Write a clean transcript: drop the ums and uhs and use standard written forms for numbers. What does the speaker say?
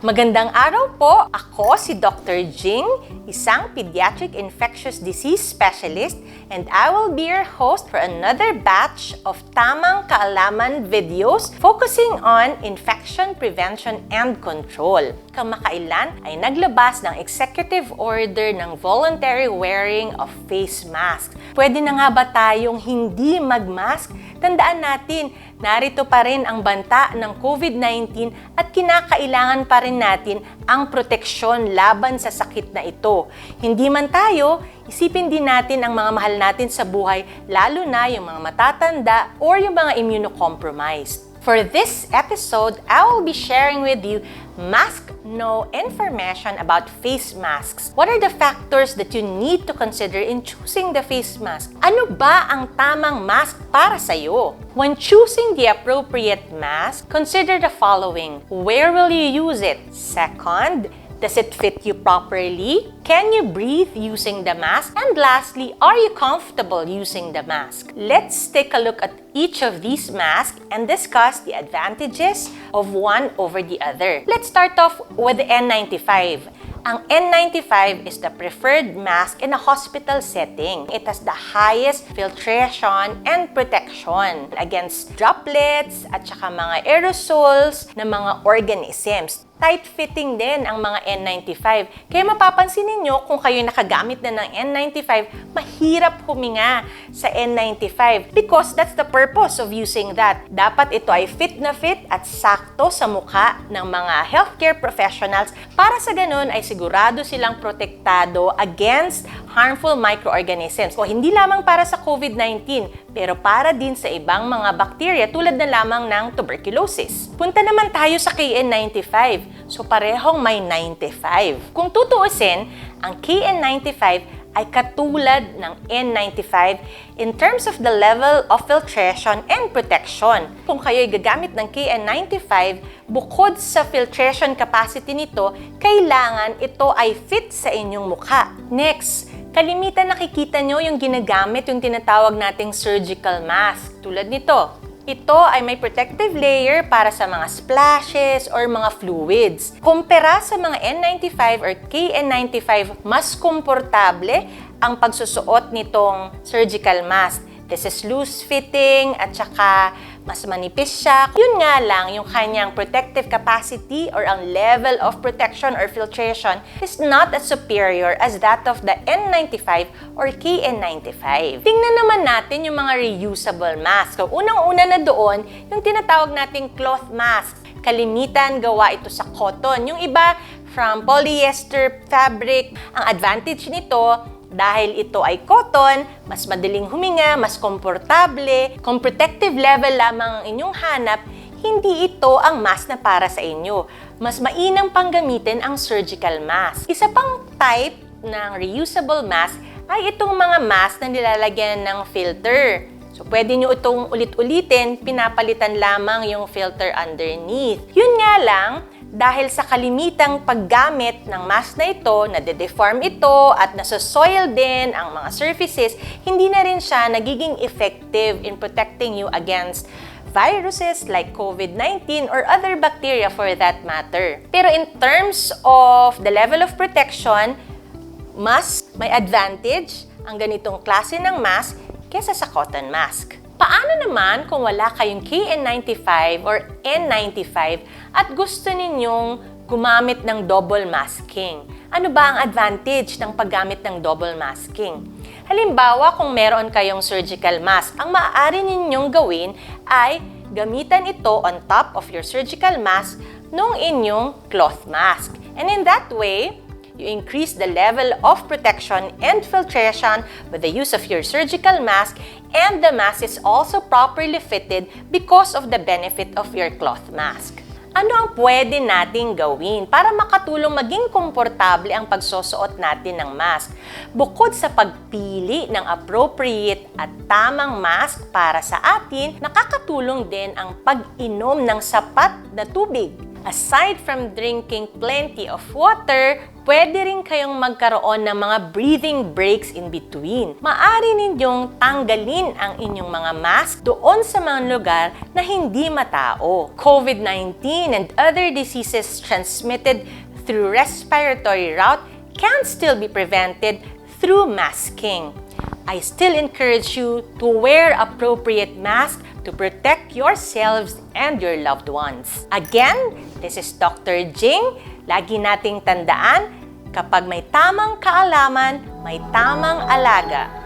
Magandang araw po! Ako si Dr. Jing, isang pediatric infectious disease specialist, and I will be your host for another batch of Tamang Kaalaman videos focusing on infection prevention and control. Kamakailan ay naglabas ng executive order ng voluntary wearing of face mask. Pwede na nga ba tayong hindi mag-mask? Tandaan natin, narito pa rin ang banta ng COVID-19 at kinakailangan pa rin natin ang proteksyon laban sa sakit na ito. Hindi man tayo, isipin din natin ang mga mahal natin sa buhay, lalo na yung mga matatanda or yung mga immunocompromised. For this episode, I will be sharing with you Mask No information about face masks. What are the factors that you need to consider in choosing the face mask? Ano ba ang tamang mask para sa iyo? When choosing the appropriate mask, consider the following. Where will you use it? Second, does it fit you properly? Can you breathe using the mask? And lastly, are you comfortable using the mask? Let's take a look at each of these masks and discuss the advantages of one over the other. Let's start off with the N95. Ang N95 is the preferred mask in a hospital setting. It has the highest filtration and protection against droplets at saka mga aerosols na mga organisms. Tight-fitting din ang mga N95. Kaya mapapansin ninyo kung kayo nakagamit na ng N95, mahirap huminga sa N95 because that's the purpose of using that. Dapat ito ay fit na fit at sakto sa mukha ng mga healthcare professionals para sa ganun ay sigurado silang protektado against harmful microorganisms. O hindi lamang para sa COVID-19, pero para din sa ibang mga bacteria tulad na lamang ng tuberculosis. Punta naman tayo sa KN95. So parehong may 95. Kung tutuusin, ang KN95 ay katulad ng N95 in terms of the level of filtration and protection. Kung kayo'y gagamit ng KN95, bukod sa filtration capacity nito, kailangan ito ay fit sa inyong mukha. Next, kalimitan nakikita nyo yung ginagamit yung tinatawag nating surgical mask. Tulad nito. Ito ay may protective layer para sa mga splashes or mga fluids. Kumpara sa mga N95 or KN95, mas komportable ang pagsusuot nitong surgical mask. This is loose-fitting at saka mas manipis siya. Yun nga lang, yung kanyang protective capacity or ang level of protection or filtration is not as superior as that of the N95 or KN95. Tingnan naman natin yung mga reusable mask. So, unang-una na doon, yung tinatawag nating cloth mask. Kalimitan gawa ito sa cotton. Yung iba from polyester fabric. Ang advantage nito, dahil ito ay cotton, mas madaling huminga, mas komportable. Kung protective level lamang ang inyong hanap, hindi ito ang mask na para sa inyo. Mas mainam pang gamitin ang surgical mask. Isa pang type ng reusable mask ay itong mga mask na nilalagyan ng filter. So, pwede nyo itong ulit-ulitin, pinapalitan lamang yung filter underneath. Yun nga lang, dahil sa kalimitang paggamit ng mask na ito, nade-deform ito at nasosoil din ang mga surfaces, hindi na rin siya nagiging effective in protecting you against viruses like COVID-19 or other bacteria for that matter. Pero in terms of the level of protection, mas may advantage ang ganitong klase ng mask kesa sa cotton mask. Paano naman kung wala kayong KN95 or N95 at gusto ninyong gumamit ng double masking? Ano ba ang advantage ng paggamit ng double masking? Halimbawa, kung meron kayong surgical mask, ang maaari ninyong gawin ay gamitan ito on top of your surgical mask nung inyong cloth mask. And in that way, you increase the level of protection and filtration with the use of your surgical mask, and the mask is also properly fitted because of the benefit of your cloth mask. Ano ang pwede nating gawin para makatulong maging komportable ang pagsusuot natin ng mask? Bukod sa pagpili ng appropriate at tamang mask para sa atin, nakakatulong din ang pag-inom ng sapat na tubig. Aside from drinking plenty of water, Pwede rin kayong magkaroon ng mga breathing breaks in between. Maaari ninyong tanggalin ang inyong mga mask doon sa mga lugar na hindi matao. COVID-19 and other diseases transmitted through respiratory route can still be prevented through masking. I still encourage you to wear appropriate masks to protect yourselves and your loved ones. Again, this is Dr. Jing. Lagi nating tandaan, kapag may tamang kaalaman, may tamang alaga.